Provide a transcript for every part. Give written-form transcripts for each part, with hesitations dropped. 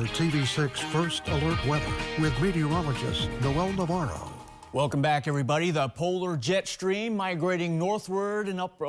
TV6 First Alert Weather with meteorologist Noel Navarro. Welcome back, everybody. The polar jet stream migrating northward and up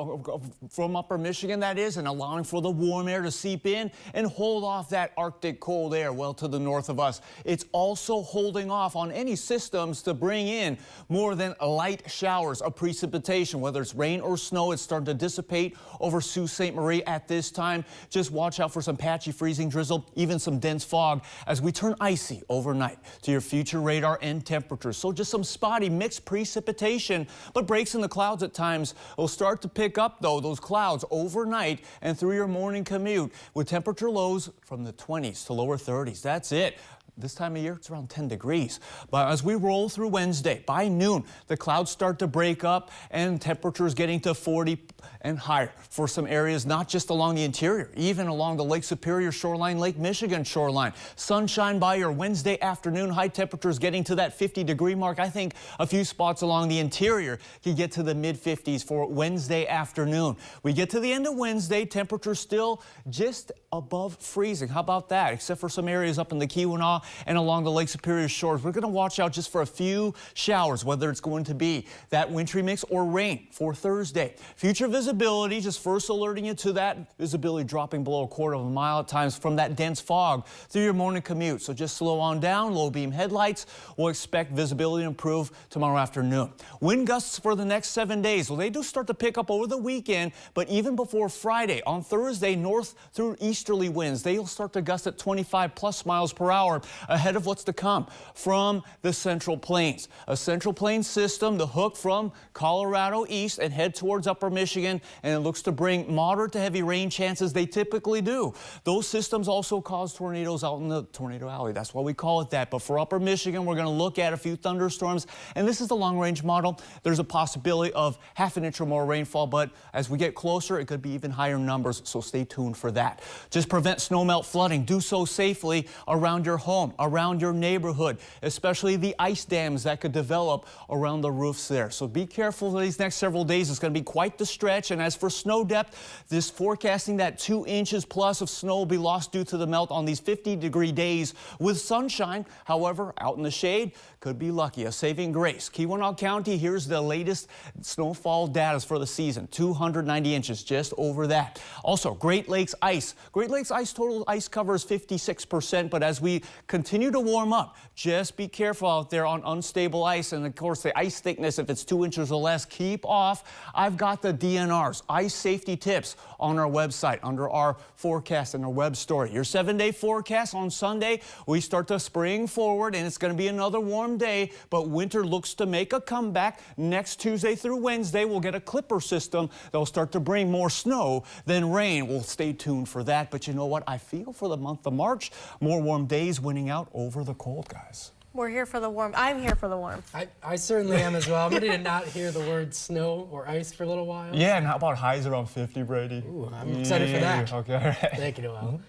from upper Michigan, that is, and allowing for the warm air to seep in and hold off that Arctic cold air well to the north of us. It's also holding off on any systems to bring in more than light showers of precipitation, whether it's rain or snow. It's starting to dissipate over Sault Ste. Marie at this time. Just watch out for some patchy freezing drizzle, even some dense fog as we turn icy overnight to your future radar and temperatures. So just some spotty mixed precipitation, but breaks in the clouds at times will start to pick up, though, those clouds overnight and through your morning commute with temperature lows from the 20s to lower 30s. That's it. This time of year, it's around 10 degrees. But as we roll through Wednesday, by noon, the clouds start to break up and temperatures getting to 40 and higher for some areas, not just along the interior, even along the Lake Superior shoreline, Lake Michigan shoreline. Sunshine by your Wednesday afternoon, high temperatures getting to that 50-degree mark. I think a few spots along the interior can get to the mid-50s for Wednesday afternoon. We get to the end of Wednesday, temperatures still just above freezing. How about that? Except for some areas up in the Keweenaw and along the Lake Superior shores. We're going to watch out just for a few showers, whether it's going to be that wintry mix or rain for Thursday. Future visibility, just first alerting you to that visibility dropping below a quarter of a mile at times from that dense fog through your morning commute. So just slow on down. Low beam headlights. We'll expect visibility to improve tomorrow afternoon. Wind gusts for the next 7 days. Well, they do start to pick up over the weekend, but even before Friday, on Thursday, north through easterly winds, they'll start to gust at 25+ miles per hour ahead of what's to come from the Central Plains. A Central Plains system, the hook from Colorado east and head towards upper Michigan, and it looks to bring moderate to heavy rain chances. They typically do. Those systems also cause tornadoes out in the Tornado Alley. That's why we call it that. But for upper Michigan, we're going to look at a few thunderstorms, and this is the long-range model. There's a possibility of ½ an inch or more rainfall, but as we get closer, it could be even higher numbers, so stay tuned for that. Just prevent snowmelt flooding. Do so safely around your home, around your neighborhood, especially the ice dams that could develop around the roofs there. So be careful for these next several days. It's going to be quite the stretch. And as for snow depth, this forecasting that 2 inches plus of snow will be lost due to the melt on these 50-degree days with sunshine. However, out in the shade, could be lucky. A saving grace. Keweenaw County, here's the latest snowfall data for the season. 290 inches, just over that. Also, Great Lakes ice. Great Lakes ice total ice cover is 56%, but as we continue to warm up, just be careful out there on unstable ice. And of course, the ice thickness, if it's 2 inches or less, keep off. I've got the DNR's ice safety tips on our website under our forecast and our web story. Your 7-day forecast on Sunday, we start to spring forward, and it's going to be another warm day, but winter looks to make a comeback. Next Tuesday through Wednesday, we'll get a clipper system that'll start to bring more snow than rain. We'll stay tuned for that. But you know what? I feel for the month of March, more warm days winning out over the cold, guys. We're here for the warmth. I'm here for the warmth. I certainly am as well. I'm ready to not hear the word snow or ice for a little while. Yeah, and how about highs around 50, Brady? Ooh, I'm excited for that. Okay, all right. Thank you, Noel.